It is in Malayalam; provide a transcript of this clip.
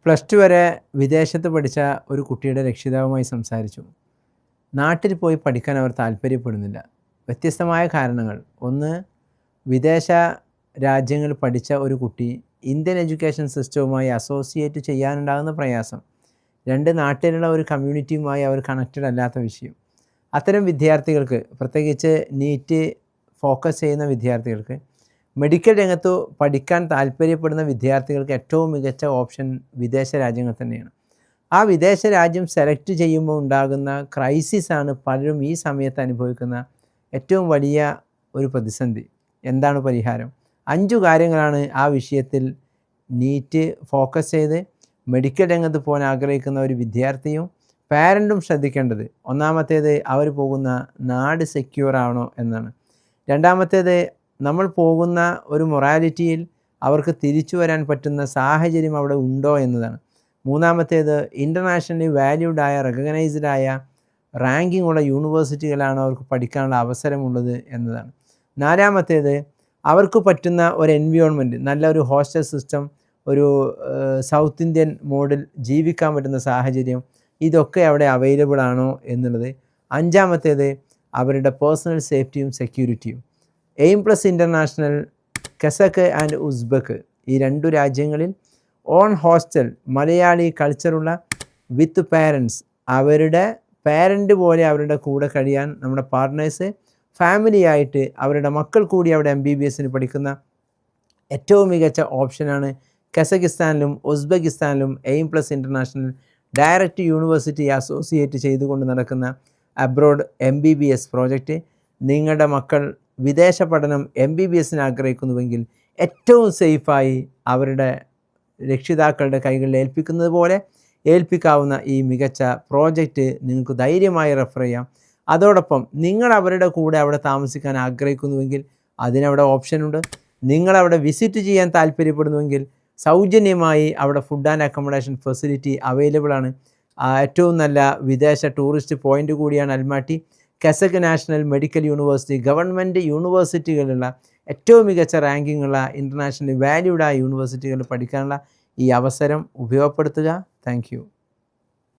+2 വരെ വിദേശത്ത് പഠിച്ച ഒരു കുട്ടിയുടെ രക്ഷിതാവുമായി സംസാരിച്ചു. നാട്ടിൽ പോയി പഠിക്കാൻ അവർ താല്പര്യപ്പെടുന്നില്ല. വ്യത്യസ്തമായ കാരണങ്ങൾ. ഒന്ന്, വിദേശ രാജ്യങ്ങളിൽ പഠിച്ച ഒരു കുട്ടി ഇന്ത്യൻ എഡ്യൂക്കേഷൻ സിസ്റ്റവുമായി അസോസിയേറ്റ് ചെയ്യാനുണ്ടാകുന്ന പ്രയാസം. 2, നാട്ടിലുള്ള ഒരു കമ്മ്യൂണിറ്റിയുമായി അവർ കണക്റ്റഡ് അല്ലാത്ത വിഷയം. അത്തരം വിദ്യാർത്ഥികൾക്ക്, പ്രത്യേകിച്ച് നീറ്റ് ഫോക്കസ് ചെയ്യുന്ന വിദ്യാർത്ഥികൾക്ക്, മെഡിക്കൽ രംഗത്ത് പഠിക്കാൻ താല്പര്യപ്പെടുന്ന വിദ്യാർത്ഥികൾക്ക് ഏറ്റവും മികച്ച ഓപ്ഷൻ വിദേശ രാജ്യങ്ങൾ തന്നെയാണ്. ആ വിദേശ രാജ്യം സെലക്ട് ചെയ്യുമ്പോൾ ഉണ്ടാകുന്ന ക്രൈസിസാണ് പലരും ഈ സമയത്ത് അനുഭവിക്കുന്ന ഏറ്റവും വലിയ ഒരു പ്രതിസന്ധി. എന്താണ് പരിഹാരം? 5 കാര്യങ്ങളാണ് ആ വിഷയത്തിൽ നീറ്റ് ഫോക്കസ് ചെയ്ത് മെഡിക്കൽ രംഗത്ത് പോകാൻ ആഗ്രഹിക്കുന്ന ഒരു വിദ്യാർത്ഥിയും പാരൻറ്റും ശ്രദ്ധിക്കേണ്ടത്. ഒന്നാമത്തേത്, അവർ പോകുന്ന നാട് സെക്യൂർ ആണോ എന്നാണ്. രണ്ടാമത്തേത്, നമ്മൾ പോകുന്ന ഒരു മൊറാലിറ്റിയിൽ അവർക്ക് തിരിച്ചു വരാൻ പറ്റുന്ന സാഹചര്യം അവിടെ ഉണ്ടോ എന്നതാണ്. മൂന്നാമത്തേത്, ഇൻ്റർനാഷണലി വാല്യൂഡായ, റെക്കഗ്നൈസ്ഡായ, റാങ്കിങ് ഉള്ള യൂണിവേഴ്സിറ്റികളാണ് അവർക്ക് പഠിക്കാനുള്ള അവസരമുള്ളത് എന്നതാണ്. നാലാമത്തേത്, അവർക്ക് പറ്റുന്ന ഒരു എൻവിയോൺമെൻറ്റ്, നല്ലൊരു ഹോസ്റ്റൽ സിസ്റ്റം, ഒരു സൗത്ത് ഇന്ത്യൻ മോഡിൽ ജീവിക്കാൻ പറ്റുന്ന സാഹചര്യം, ഇതൊക്കെ അവിടെ അവൈലബിൾ ആണോ എന്നുള്ളത്. അഞ്ചാമത്തേത്, അവരുടെ പേഴ്സണൽ സേഫ്റ്റിയും സെക്യൂരിറ്റിയും. Aim plus international, Kazakh and Uzbek, ഈ 2 രാജ്യങ്ങളിൽ ഓൺ ഹോസ്റ്റൽ, മലയാളി കൾച്ചറുള്ള, വിത്ത് പാരൻസ്, അവരുടെ പാരൻ്റ് പോലെ അവരുടെ കൂടെ കഴിയാൻ നമ്മുടെ പാർട്ട്നേഴ്സ്, ഫാമിലിയായിട്ട് അവരുടെ മക്കൾ കൂടി അവിടെ MBBS പഠിക്കുന്ന ഏറ്റവും മികച്ച ഓപ്ഷനാണ്. കസക്കിസ്ഥാനിലും ഉസ്ബെക്കിസ്ഥാനിലും aim plus international direct university associate ചെയ്തുകൊണ്ട് നടക്കുന്ന അബ്രോഡ് MBBS പ്രോജക്റ്റ്. നിങ്ങളുടെ മക്കൾ വിദേശ പഠനം MBBS ആഗ്രഹിക്കുന്നുവെങ്കിൽ ഏറ്റവും സേഫായി അവരുടെ രക്ഷിതാക്കളുടെ കൈകളിൽ ഏൽപ്പിക്കുന്നത് പോലെ ഏൽപ്പിക്കാവുന്ന ഈ മികച്ച പ്രോജക്റ്റ് നിങ്ങൾക്ക് ധൈര്യമായി റെഫർ ചെയ്യാം. അതോടൊപ്പം നിങ്ങൾ അവരുടെ കൂടെ അവിടെ താമസിക്കാൻ ആഗ്രഹിക്കുന്നുവെങ്കിൽ അതിനവിടെ ഓപ്ഷനുണ്ട്. നിങ്ങളവിടെ വിസിറ്റ് ചെയ്യാൻ താല്പര്യപ്പെടുന്നുവെങ്കിൽ സൗജന്യമായി അവിടെ food and accommodation facility available ആണ്. ഏറ്റവും നല്ല വിദേശ ടൂറിസ്റ്റ് പോയിൻ്റ് കൂടിയാണ് Almaty. Kazakh national medical university, government യൂണിവേഴ്സിറ്റികളുള്ള ഏറ്റവും മികച്ച റാങ്കിങ് ഉള്ള ഇൻ്റർനാഷണലി വാല്യൂഡായ യൂണിവേഴ്സിറ്റികളിൽ പഠിക്കാനുള്ള ഈ അവസരം ഉപയോഗപ്പെടുത്തുക. Thank U.